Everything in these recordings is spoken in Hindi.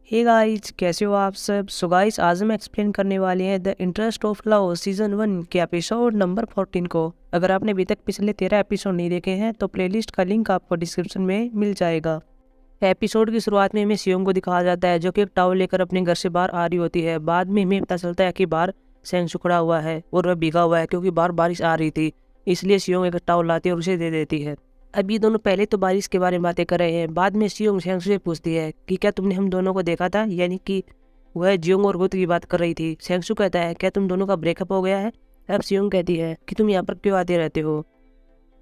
हे गाइस, कैसे हो आप सब। सो गाइस, आज हम एक्सप्लेन करने वाले हैं the interest of love season 1 के एपिसोड नंबर 14 को। अगर आपने अभी तक पिछले 13 एपिसोड नहीं देखे हैं तो प्लेलिस्ट का लिंक आपको डिस्क्रिप्शन में मिल जाएगा। एपिसोड की शुरुआत में हमें सियोंग को दिखाया जाता है जो कि एक टॉवल लेकर अपने घर से बाहर आ रही होती है। बाद में हमें पता चलता है कि बाहर सेंगसू खड़ा हुआ है और वह भीगा हुआ है क्योंकि बाहर बारिश आ रही थी, इसलिए सियोंग एक टॉवल लाती है और उसे दे देती है। अब ये दोनों पहले तो बारिश के बारे में बातें कर रहे हैं। बाद में सियोंग सेंगसू से पूछती है कि क्या तुमने हम दोनों को देखा था, यानी कि वह जियोंग और गुत की बात कर रही थी। सेंगसू कहता है क्या तुम दोनों का ब्रेकअप हो गया है। अब सियोंग कहती है कि तुम यहाँ पर क्यों आते रहते हो,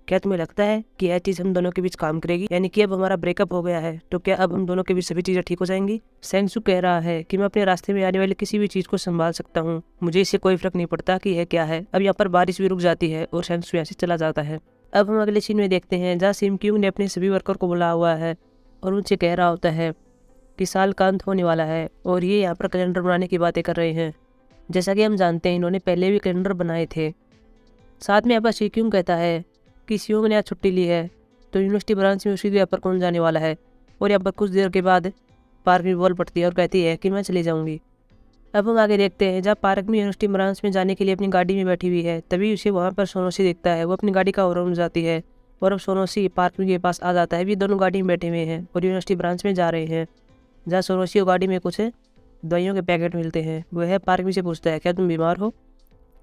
क्या तुम्हें लगता है कि यह चीज़ हम दोनों के बीच काम करेगी, यानी कि अब हमारा ब्रेकअप हो गया है तो क्या अब हम दोनों के बीच सभी चीज़ें ठीक हो जाएंगी। सेंगसू कह रहा है कि मैं अपने रास्ते में आने वाली किसी भी चीज़ को संभाल सकता हूँ, मुझे इससे कोई फर्क नहीं पड़ता कि यह क्या है। अब यहाँ पर बारिश भी रुक जाती है और सेंगसू यहाँ से चला जाता है। अब हम अगले सीन में देखते हैं जहाँ सिम क्यूंग ने अपने सभी वर्कर को बुलाया हुआ है और उनसे कह रहा होता है कि साल का अंत होने वाला है और ये यहाँ पर कैलेंडर बनाने की बातें कर रहे हैं। जैसा कि हम जानते हैं इन्होंने पहले भी कैलेंडर बनाए थे। साथ में यहाँ पर सी क्यूंग कहता है कि सियोंग ने आज छुट्टी ली है तो यूनिवर्सिटी ब्रांच में उसी यहाँ पर कौन जाने वाला है। और यहाँ पर कुछ देर के बाद पार्क में बॉल पड़ती है और कहती है कि मैं चली जाऊँगी। अब हम आगे देखते हैं जहाँ पार्क में यूनिवर्सिटी ब्रांच में जाने के लिए अपनी गाड़ी में बैठी हुई है, तभी उसे वहाँ पर सोनोसी दिखता है। वो अपनी गाड़ी का हॉर्न जाती है और अब सोनोसी पार्किंग के पास आ जाता है। भी दोनों गाड़ी में बैठे हुए हैं और यूनिवर्सिटी ब्रांच में जा रहे हैं जहाँ सोनोसी और गाड़ी में कुछ दवाइयों के पैकेट मिलते हैं। वह पार्किंग से पूछता है क्या तुम बीमार हो।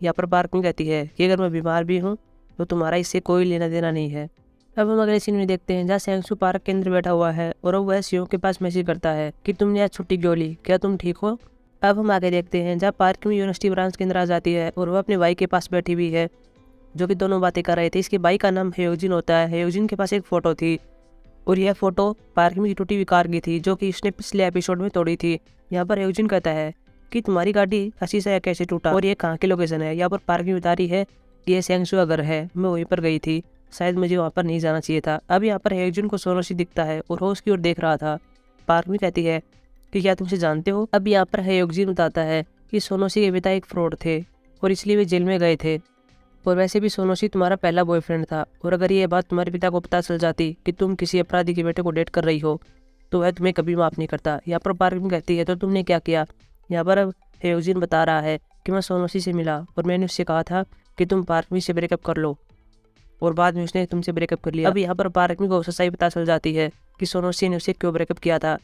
यहाँ पर पार्किंग कहती है कि अगर मैं बीमार भी हूँ तो तुम्हारा इससे कोई लेना देना नहीं है। अब हम अगले सीन में देखते हैं जहाँ सेंगसू पार्क के अंदर बैठा हुआ है और वह सियोंग के पास मैसेज करता है कि तुमने आज छुट्टी क्यों ली, क्या तुम ठीक हो। अब हम आगे देखते हैं जहाँ पार्क में यूनिवर्सिटी ब्रांच के अंदर आ जाती है और वह अपने भाई के पास बैठी हुई है जो कि दोनों बातें कर रहे थे। इसके भाई का नाम हेयोजिन होता है। हेयोजिन के पास एक फ़ोटो थी और यह फ़ोटो पार्क में की टूटी हुई कार की थी जो कि इसने पिछले एपिसोड में तोड़ी थी। यहाँ पर हेयोजिन कहता है कि तुम्हारी गाड़ी का शीशा कैसे टूटा और ये कहाँ की लोकेशन है। यहाँ पर पार्क में बता रही है कि यह सेंगसू का घर है, मैं वहीं पर गई थी, शायद मुझे वहाँ पर नहीं जाना चाहिए था। अब यहाँ पर हेयोजिन को सोनोसी दिखता है और वो उसकी ओर देख रहा था। पार्क में कहती है कि क्या तुमसे जानते हो। अब यहाँ पर हेयोजिन बताता है कि सोनोसी के पिता एक फ्रॉड थे और इसलिए वे जेल में गए थे और वैसे भी सोनोसी तुम्हारा पहला बॉयफ्रेंड था और अगर ये बात तुम्हारे पिता को पता चल जाती कि तुम किसी अपराधी के बेटे को डेट कर रही हो तो वह तुम्हें कभी माफ़ नहीं करता। यहाँ पर पार्क में कहती है तो तुमने क्या किया। यहाँ पर अब हेयोजिन बता रहा है कि मैं सोनोसी से मिला और मैंने उससे कहा था कि तुम पार्क में से ब्रेकअप कर लो और बाद में उसने तुमसे ब्रेकअप कर लिया। अब यहाँ पर पार्क में को सच्चाई पता चल जाती है कि सोनोसी ने उसे क्यों ब्रेकअप किया था।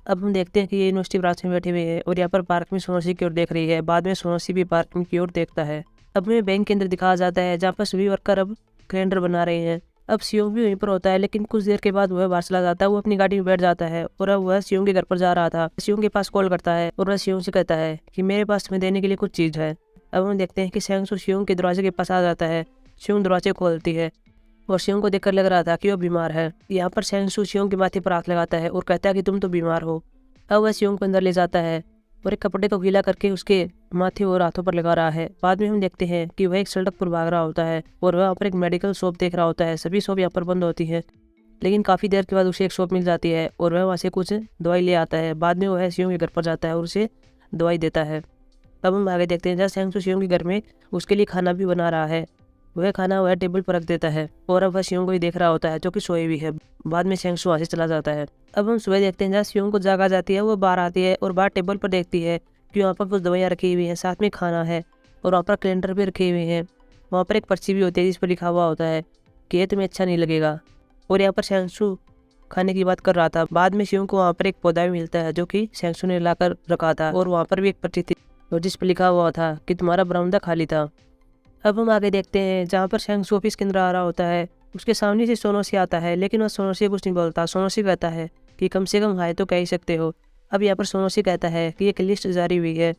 अब हम देखते हैं कि ये यूनिवर्सिटी ब्रांच में बैठे हुए हैं और यहाँ पर पार्क में सोनोसी की ओर देख रही है। बाद में सोनोसी भी पार्क में की ओर देखता है। अब हमें बैंक के अंदर दिखाया जाता है जहाँ पर सभी वर्कर अब कैलेंडर बना रहे हैं। अब सियोंग भी वहीं पर होता है लेकिन कुछ देर के बाद वह बाहर चला जाता है। वो अपनी गाड़ी में बैठ जाता है और अब वह सियोंग के घर पर जा रहा था। सियोंग के पास कॉल करता है और वह सियोंग से कहता है कि मेरे पास तुम्हें देने के लिए कुछ चीज़ है। अब हम देखते हैं कि सेंगसू सियोंग के दरवाजे के पास आ जाता है। सियोंग दरवाजे खोलती है और सियोंग को देखकर लग रहा था कि वह बीमार है। यहाँ पर सेंगसू सियोंग के माथे पर हाथ लगाता है और कहता है कि तुम तो बीमार हो। अब वह सियोंग को अंदर ले जाता है और एक कपड़े को गीला करके उसके माथे और हाथों पर लगा रहा है। बाद में हम देखते हैं कि वह एक सड़क पर भाग रहा होता है और वह यहाँ पर एक मेडिकल शॉप देख रहा होता है। सभी शॉप यहाँ पर बंद होती हैं लेकिन काफ़ी देर के बाद उसे एक शॉप मिल जाती है और वह वहाँ से कुछ दवाई ले आता है। बाद में वह सियोंग के घर पर जाता है और उसे दवाई देता है। अब हम आगे देखते हैं जहाँ सेंगसू सियोंग के घर में उसके लिए खाना भी बना रहा है। वह खाना वह टेबल पर रख देता है और अब वह सियोंग को ही देख रहा होता है जो कि सोए भी है। बाद में सेंगसू वहाँ से चला जाता है। अब हम सुबह देखते हैं जहाँ सियोंग को जाग आ जाती है। वो बाहर आती है और बाहर टेबल पर देखती है कि वहाँ पर कुछ दवाइयाँ रखी हुई हैं, साथ में खाना है और वहाँ पर कैलेंडर भी रखे हुए हैं। वहाँ पर एक पर्ची भी होती है जिस पर लिखा हुआ होता है कि ये तुम्हें अच्छा नहीं लगेगा। और यहाँ पर सेंगसू खाने की बात कर रहा था। बाद में सियोंग को वहाँ पर एक पौधा भी मिलता है जो कि सेंगसू ने लाकर रखा था और वहाँ पर भी एक पर्ची थी और जिस पर लिखा हुआ था कि तुम्हारा बरामदा खाली था। अब हम आगे देखते हैं जहाँ पर सेंगसू ऑफिस के अंदर आ रहा होता है। उसके सामने से सोनोसी आता है लेकिन वह सोनोसी कुछ नहीं बोलता। सोनोसी कहता है कि कम से कम हाय तो कह ही सकते हो। अब यहाँ पर सोनोसी कहता है कि एक लिस्ट जारी हुई है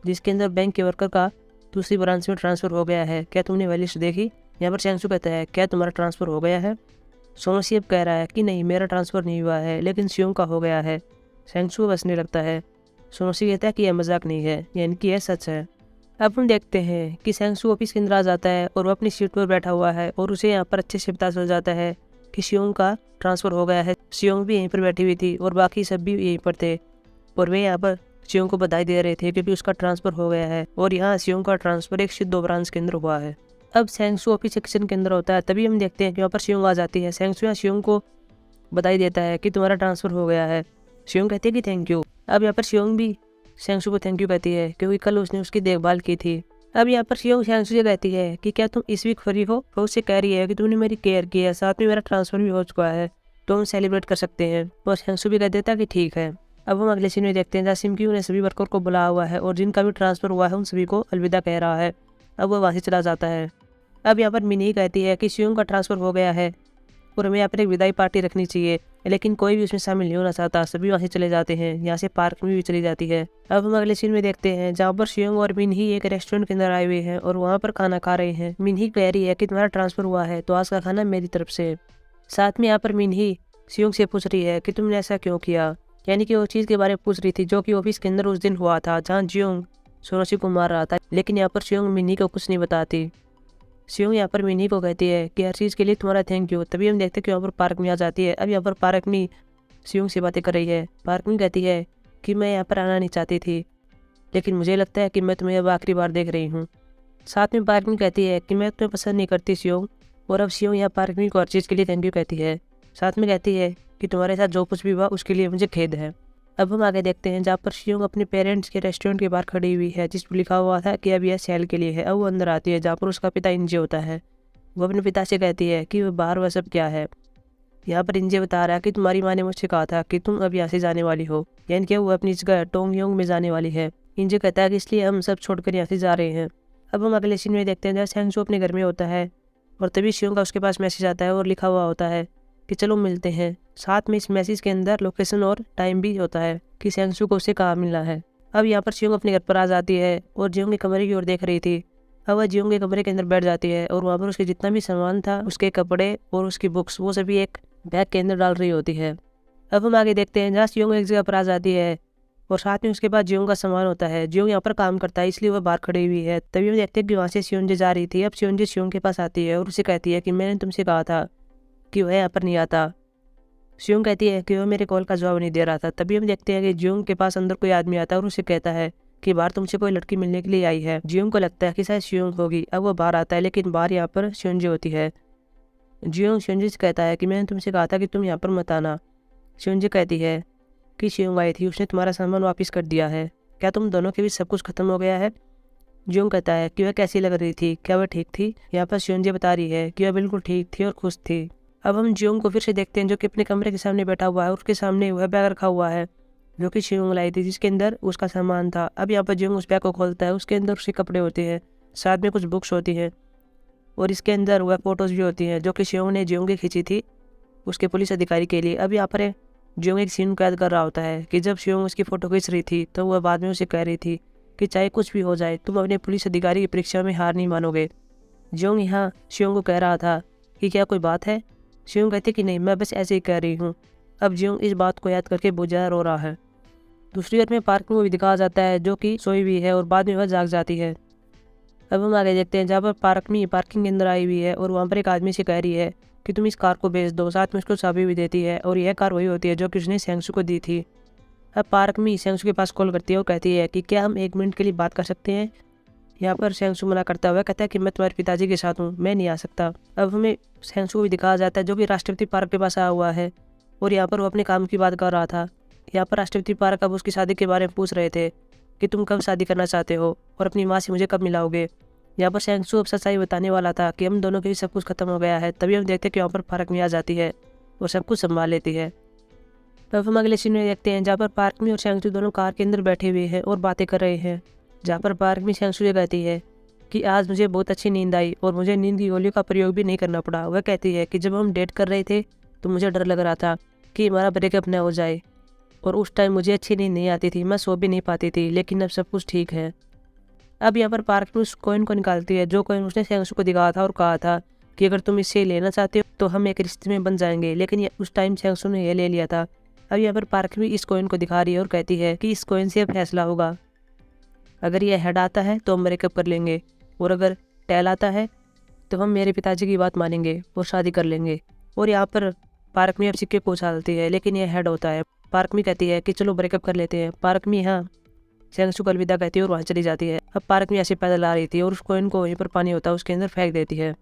जिसके अंदर बैंक के वर्कर का दूसरी ब्रांच में ट्रांसफ़र हो गया है, क्या तुमने वह लिस्ट देखी। यहाँ पर सेंगसू कहता है क्या तुम्हारा ट्रांसफ़र हो गया है। सोनोसी अब कह रहा है कि नहीं, मेरा ट्रांसफ़र नहीं हुआ है लेकिन सियोंग का हो गया है। सेंगसू को हंसने लगता है। सोनोसी कहता है कि यह मजाक नहीं है, यानी कि यह सच है। अब हम देखते हैं कि सेंगसू ऑफिस के अंदर आ जाता है और वह अपनी सीट पर बैठा हुआ है और उसे यहाँ पर अच्छे से पता चल जाता है कि सियोंग का ट्रांसफ़र हो गया है। सियोंग भी यहीं पर बैठी हुई थी और बाकी सब भी यहीं पर थे और वे यहाँ पर सियोंग को बधाई दे रहे थे क्योंकि उसका ट्रांसफ़र हो गया है और यहाँ सियोंग का ट्रांसफ़र एक शिद्दो ब्रांच के अंदर हुआ है। अब सेंगसू ऑफिस सेक्शन के अंदर होता है तभी हम देखते हैं कि वहाँ पर सियोंग आ जाती है। सेंगसू यहाँ सियोंग को बधाई देता है कि तुम्हारा ट्रांसफ़र हो गया है। सियोंग कहती है कि थैंक यू। अब यहाँ पर शियोंग भी शैंगसू को थैंक यू कहती है क्योंकि कल उसने उसकी देखभाल की थी। अब यहाँ पर शियोंग शैंगसू से कहती है कि क्या तुम इस वीक फ्री हो। वो उससे कह रही है कि तुमने मेरी केयर की है, साथ में मेरा ट्रांसफर भी हो चुका है, तो हम सेलिब्रेट कर सकते हैं। और शैंगसू भी कह देता है कि ठीक है। अब हम अगले सीन में देखते हैं जहाँ सिमक्यू ने सभी वर्कर को बुलाया हुआ है और जिनका भी ट्रांसफर हुआ है उन सभी को अलविदा कह रहा है। अब वो वहाँ से चला जाता है। अब यहाँ पर मिनी कहती है कि शियोंग का ट्रांसफर हो गया है और हमें यहाँ पर एक विदाई पार्टी रखनी चाहिए, लेकिन कोई भी उसमें शामिल नहीं होना चाहता। सभी वहाँ से चले जाते हैं। यहाँ से पार्क में भी चली जाती है। अब हम अगले सीन में देखते हैं जहाँ पर शियोंग और मिनही एक रेस्टोरेंट के अंदर आए हुए हैं और वहाँ पर खाना खा रहे हैं। मिनही कह रही है कि तुम्हारा ट्रांसफर हुआ है तो आज का खाना मेरी तरफ से। साथ में यहाँ पर मिनही शियोंग से पूछ रही है कि तुमने ऐसा क्यों किया, यानी कि वो चीज़ के बारे में पूछ रही थी जो कि ऑफिस के अंदर उस दिन हुआ था जहाँ जियोंग सोनोशी को मार रहा था। लेकिन यहाँ पर शियोंग मिनही को कुछ नहीं बताती। शियोंग यहाँ पर मिनी को कहती है कि हर चीज़ के लिए तुम्हारा थैंक यू। तभी हम देखते हैं कि यहाँ पर पार्क में आ जाती है। अब यहाँ पर पार्क में शियोंग से बातें कर रही है। पार्क में कहती है कि मैं यहाँ पर आना नहीं चाहती थी, लेकिन मुझे लगता है कि मैं तुम्हें अब आखिरी बार देख रही हूँ। साथ में पार्क में कहती है कि मैं तुम्हें पसंद नहीं करती शियोंग। और अब शियोंग यहाँ पार्क में को हर चीज़ के लिए थैंक यू कहती है। साथ में कहती है कि तुम्हारे साथ जो कुछ भी हुआ उसके लिए मुझे खेद है। अब हम आगे देखते हैं जहाँ पर शियोंग अपने पेरेंट्स के रेस्टोरेंट के बाहर खड़ी हुई है जिस पर लिखा हुआ था कि अब यह सेल के लिए है। अब वो अंदर आती है जहाँ पर उसका पिता इंजे होता है। वो अपने पिता से कहती है कि वो बाहर वह सब क्या है। यहाँ पर इंजे बता रहा है कि तुम्हारी माँ ने मुझसे कहा था कि तुम अब यहाँ से जाने वाली हो, यानी कि वो अपनी जगह टोंगयोंग में जाने वाली है। इंजे कहता है कि इसलिए हम सब छोड़कर यहाँ से जा रहे हैं। अब हम अगले सीन में देखते हैं जहाँ शैंगसू अपने घर में होता है और तभी शियोंग का उसके पास मैसेज आता है और लिखा हुआ होता है कि चलो मिलते हैं। साथ में इस मैसेज के अंदर लोकेशन और टाइम भी होता है कि शैंगसू को उसे कहाँ मिलना है। अब यहाँ पर शियोंग अपने घर पर आ जाती है और जियोंग के कमरे की ओर देख रही थी। अब वह जियोंग के कमरे के अंदर बैठ जाती है और वहाँ पर उसके जितना भी सामान था, उसके कपड़े और उसकी बुक्स, वो सभी एक बैग के अंदर डाल रही होती है। अब हम आगे देखते हैं जहाँ जियोंग एक जगह पर आ जाती है और साथ में उसके बाद जियोंग का सामान होता है। जियोंग यहाँ पर काम करता है इसलिए वह बाहर खड़ी हुई है। तभी हम देखते हैं कि वहाँ से शियोंजे जा रही थी। अब शियोंजे शियोंग के पास आती है और उसे कहती है कि मैंने तुमसे कहा था कि वह यहाँ पर नहीं आता। शियोंग कहती है कि वह मेरे कॉल का जवाब नहीं दे रहा था। तभी हम देखते हैं कि जियोंग के पास अंदर कोई आदमी आता है और उसे कहता है कि बाहर तुमसे कोई लड़की मिलने के लिए आई है। जियोंग को लगता है कि शायद शियोंग होगी। अब वो बाहर आता है लेकिन बाहर यहाँ पर शियोंजे होती है। जियोंग शियोंजे से कहता है कि मैंने तुमसे कहा था कि तुम यहाँ पर मत आना। शियोंजे कहती है कि शियोंग आई थी, उसने तुम्हारा सामान वापस कर दिया है। क्या तुम दोनों के बीच सब कुछ खत्म हो गया है। जियोंग कहता है कि वह कैसी लग रही थी, क्या वह ठीक थी। यहाँ पर शियोंजे बता रही है कि वह बिल्कुल ठीक थी और खुश थी। अब हम जियोंग को फिर से देखते हैं जो कि अपने कमरे के सामने बैठा हुआ है। उसके सामने वह बैग रखा हुआ है जो कि शियोंग लाई थी जिसके अंदर उसका सामान था। अब यहाँ पर जियोंग उस बैग को खोलता है। उसके अंदर उसके कपड़े होते हैं, साथ में कुछ बुक्स होती हैं और इसके अंदर वह फोटोज़ भी होती हैं जो कि शियोंग ने जियोंग की खींची थी उसके पुलिस अधिकारी के लिए। अब यहाँ पर जियोंग एक सीन को याद कर रहा होता है कि जब शियोंग उसकी फ़ोटो खींच रही थी तो वह बाद में उसे कह रही थी कि चाहे कुछ भी हो जाए तुम अपने पुलिस अधिकारी की परीक्षा में हार नहीं मानोगे। जियोंग यहाँ शियोंग को कह रहा था कि क्या कोई बात है। शियोंग कहती कि नहीं, मैं बस ऐसे ही कह रही हूँ। अब जियोंग इस बात को याद करके बहुत ज़्यादा रो रहा है। दूसरी ओर में पार्क में भी दिखाया जाता है जो कि सोई हुई है और बाद में वह जाग जाती है। अब हम आगे देखते हैं जहाँ पर पार्क में पार्किंग के अंदर आई हुई है और वहाँ पर एक आदमी से कह रही है कि तुम इस कार को बेच दो। साथ में उसको चाबी भी देती है और यह कार वही होती है जो कि उसने शैंगसू को दी थी। अब पार्क में शैंगसू के पास कॉल करती है और कहती है कि क्या हम 1 मिनट के लिए बात कर सकते हैं। यहाँ पर शैंगसू मना करता हुआ कहता है कि मैं तुम्हारे पिताजी के साथ हूँ, मैं नहीं आ सकता। अब हमें शैंगसू को भी दिखाया जाता है जो कि राष्ट्रपति पार्क के पास आया हुआ है और यहाँ पर वो अपने काम की बात कर रहा था। यहाँ पर राष्ट्रपति पार्क अब उसकी शादी के बारे में पूछ रहे थे कि तुम कब शादी करना चाहते हो और अपनी माँ से मुझे कब मिलाओगे। यहाँ पर शैंगसू अब सच्चाई बताने वाला था कि हम दोनों के भी सब कुछ खत्म हो गया है। तभी हम देखते हैं कि यहाँ पर पार्क में आ जाती है और सब कुछ संभाल लेती है। तब हम अगले सीन में देखते हैं जहाँ पर पार्क में और शैंगसू दोनों कार के अंदर बैठे हुए हैं और बातें कर रहे हैं। जहाँ पर पार्क में शैंगसू ये कहती है कि आज मुझे बहुत अच्छी नींद आई और मुझे नींद की गोलियों का प्रयोग भी नहीं करना पड़ा। वह कहती है कि जब हम डेट कर रहे थे तो मुझे डर लग रहा था कि हमारा ब्रेकअप न हो जाए और उस टाइम मुझे अच्छी नींद नहीं आती थी, मैं सो भी नहीं पाती थी, लेकिन अब सब कुछ ठीक है। अब यहाँ पर पार्क में उस कॉइन को निकालती है जो कॉइन उसने शैंगसू को दिखाया था और कहा था कि अगर तुम इससे लेना चाहते हो तो हम एक रिश्ते में बन जाएंगे, लेकिन उस टाइम शैंगसू ने यह ले लिया था। अब यहाँ पर पार्क में इस कॉइन को दिखा रही है और कहती है कि इस कॉइन से अब फैसला होगा। अगर यह हेड आता है तो हम ब्रेकअप कर लेंगे और अगर टेल आता है तो हम मेरे पिताजी की बात मानेंगे और शादी कर लेंगे। और यहाँ पर पार्क में अब सिक्के को उछालती है लेकिन यह हेड होता है। पार्क में कहती है कि चलो ब्रेकअप कर लेते हैं। पार्क में यहाँ शैंगसू को अलविदा कहती है और वहाँ चली जाती है। अब पार्क में ऐसे पैदल आ रही थी और उस कॉइन को वहीं पर पानी होता है उसके अंदर फेंक देती है।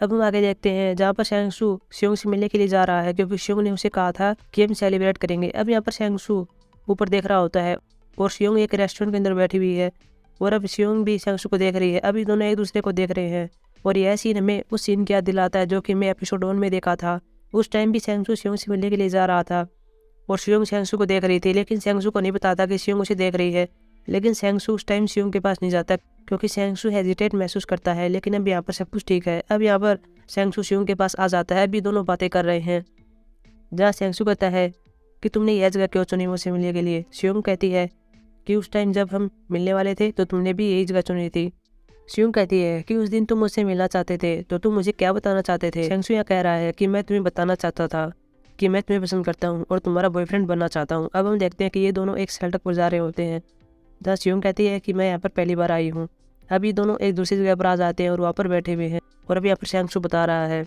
अब हम आगे देखते हैं जहाँ पर शैंगसू शियोंग से मिलने के लिए जा रहा है क्योंकि शियोंग ने उसे कहा था कि हम सेलिब्रेट करेंगे। अब यहाँ पर शैंगसू ऊपर देख रहा होता है और शियोंग एक रेस्टोरेंट के अंदर बैठी हुई है और अब शियोंग भी सेंगसू को देख रही है। अभी दोनों एक दूसरे को देख रहे हैं और यह सीन हमें उस सीन की याद दिलाता है जो कि मैं एपिसोड 1 में देखा था। उस टाइम भी सेंगसू शियोंग से मिलने के लिए जा रहा था और शियोंग सेंगसू को देख रही थी, लेकिन सेंगसू को नहीं पता था कि शियोंग उसे देख रही है। लेकिन सेंगसू उस टाइम शियोंग के पास नहीं जाता क्योंकि सेंगसू हेजिटेट महसूस करता है। लेकिन अब यहाँ पर सब कुछ ठीक है। अब यहाँ पर सेंगसू शियोंग के पास आ जाता है। अभी दोनों बातें कर रहे हैं जहाँ सेंगसू कहता है कि तुमने यह जगह क्यों चुनी मुझसे मिलने के लिए। शियोंग कहती है कि उस टाइम जब हम मिलने वाले थे तो तुमने भी यही जगह चुनी थी। शियोंग कहती है कि उस दिन तुम मुझसे मिलना चाहते थे तो तुम मुझे क्या बताना चाहते थे। सेंगसू यहाँ कह रहा है कि मैं तुम्हें बताना चाहता था कि मैं तुम्हें पसंद करता हूँ और तुम्हारा बॉयफ्रेंड बनना चाहता हूँ। अब हम देखते हैं कि ये दोनों एक सेल तक पर जा रहे होते हैं जहाँ शियोंग कहती है कि मैं यहाँ पर पहली बार आई हूँ। अभी दोनों एक दूसरी जगह पर आ जाते हैं और वहाँ पर बैठे हुए हैं और अभी यहाँ पर सेंगसू बता रहा है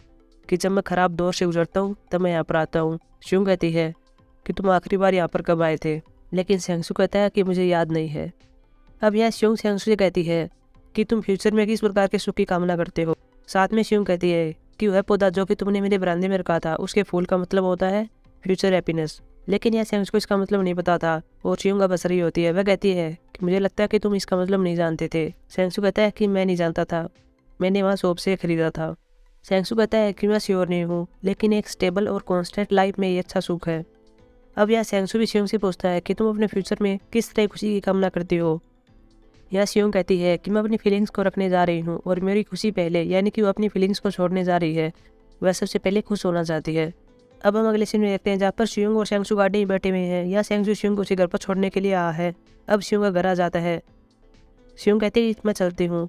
कि जब मैं ख़राब दौर से गुजरता हूँ तब मैं यहाँ पर आता हूँ। शियोंग कहती है कि तुम आखिरी बार यहाँ पर कब आए थे, लेकिन सेंगसू कहता है कि मुझे याद नहीं है। अब यह शियोंग सेंगसू से कहती है कि तुम फ्यूचर में किस प्रकार के सुख की कामना करते हो। साथ में शियोंग कहती है कि वह पौधा जो कि तुमने मेरे बरामदे में रखा था उसके फूल का मतलब होता है फ्यूचर हैप्पीनेस। लेकिन यह सेंगसू को इसका मतलब नहीं पता था और शियोंग अब हंस रही होती है। वह कहती है कि मुझे लगता है कि तुम इसका मतलब नहीं जानते थे। सेंगसू कहता है कि मैं नहीं जानता था, मैंने वहाँ शॉप से खरीदा था। सेंगसू कहता है कि मैं श्योर नहीं हूँ, लेकिन एक स्टेबल और कॉन्स्टेंट लाइफ में ये अच्छा सुख है। अब यह सेंगसू भी शियोंग से पूछता है कि तुम अपने फ्यूचर में किस तरह खुशी की कामना करती हो। यह शियोंग कहती है कि मैं अपनी फीलिंग्स को रखने जा रही हूँ और मेरी खुशी पहले, यानी कि वो अपनी फीलिंग्स को छोड़ने जा रही है। वह सबसे पहले खुश होना चाहती है। अब हम अगले सीन में देखते हैं जहाँ पर शियोंग और सेंगसू गाड़ी में बैठे हुए हैं। यह सेंगसू शियोंग को उसे घर पर छोड़ने के लिए आया है। अब शियोंग का घर आ जाता है। शियोंग कहती है कि मैं चलती हूँ।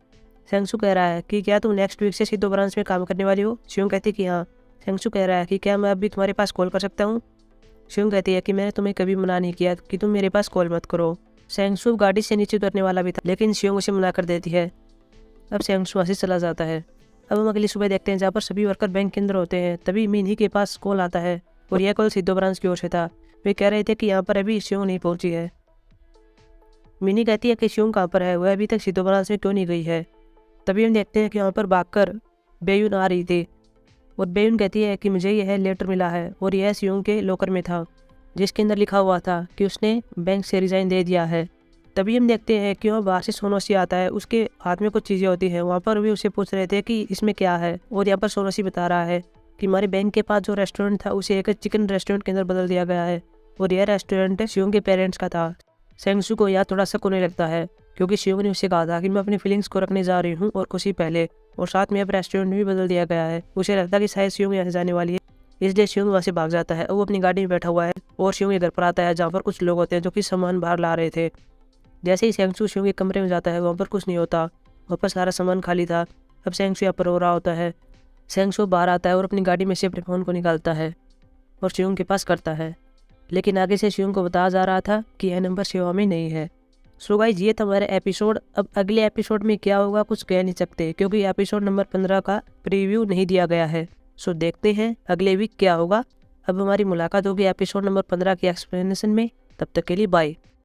सेंगसू कह रहा है कि क्या तुम नेक्स्ट वीक से सिद्धू ब्रांच में काम करने वाली हो। शियोंग कहती है कि हाँ। सेंगसू कह रहा है कि क्या मैं अभी तुम्हारे पास कॉल कर सकता हूँ। शियोंग कहती है कि मैंने तुम्हें कभी मना नहीं किया कि तुम मेरे पास कॉल मत करो। सेंगसू गाड़ी से नीचे उतरने वाला भी था, लेकिन शियोंग उसे मना कर देती है। अब सेंगसू वहाँ से चला जाता है। अब हम अगली सुबह देखते हैं जहाँ पर सभी वर्कर बैंक के अंदर होते हैं। तभी मिन्ही के पास कॉल आता है और यह कॉल सिद्धू ब्रांच की ओर से था। वे कह रहे थे कि यहाँ पर अभी शियोंग नहीं पहुँची है। मिन्ही कहती है कि शियोंग कहाँ पर है, वह अभी तक सिद्धू ब्रांच में क्यों नहीं गई है। तभी हम देखते हैं कि यहाँ पर भागकर बेयुन आ रही थी और बेयुन कहती है कि मुझे यह लेटर मिला है और यह शियोंग के लॉकर में था जिसके अंदर लिखा हुआ था कि उसने बैंक से रिजाइन दे दिया है। तभी हम देखते हैं कि वहाँ बाहर से सोनोसी आता है, उसके हाथ में कुछ चीज़ें होती हैं। वहाँ पर भी उसे पूछ रहे थे कि इसमें क्या है और यहाँ पर सोनोसी बता रहा है कि हमारे बैंक के पास जो रेस्टोरेंट था उसे एक चिकन रेस्टोरेंट के अंदर बदल दिया गया है और यह रेस्टोरेंट शियोंग के पेरेंट्स का था। सेंगसू को यह थोड़ा शक होने लगता है क्योंकि शियोंग ने उससे कहा था कि मैं अपनी फीलिंग्स को रखने जा रही हूँ और खुशी पहले, और साथ में अब रेस्टोरेंट भी बदल दिया गया है। उसे लगता है कि शायद शियोंग यहाँ से जाने वाली है, इसलिए शियोंग वहाँ से भाग जाता है। वो अपनी गाड़ी में बैठा हुआ है और शियोंग के घर पर आता है जहाँ पर कुछ लोग होते हैं जो कि सामान बाहर ला रहे थे। जैसे ही सेंगसू शियोंग के कमरे में जाता है वहाँ पर कुछ नहीं होता, वहाँ पर सारा सामान खाली था। अब सेंगसू यहाँ पर रो रहा होता है। सेंगसू बाहर आता है और अपनी गाड़ी में से अपने फ़ोन को निकालता है और शियोंग के पास करता है, लेकिन आगे से शियोंग को बताया जा रहा था कि यह नंबर सेवा में नहीं है। सो गाइस, ये था हमारा एपिसोड। अब अगले एपिसोड में क्या होगा कुछ कह नहीं सकते क्योंकि एपिसोड नंबर 15 का प्रीव्यू नहीं दिया गया है। सो देखते हैं अगले वीक क्या होगा। अब हमारी मुलाकात होगी एपिसोड नंबर 15 की एक्सप्लेनेशन में। तब तक के लिए बाय।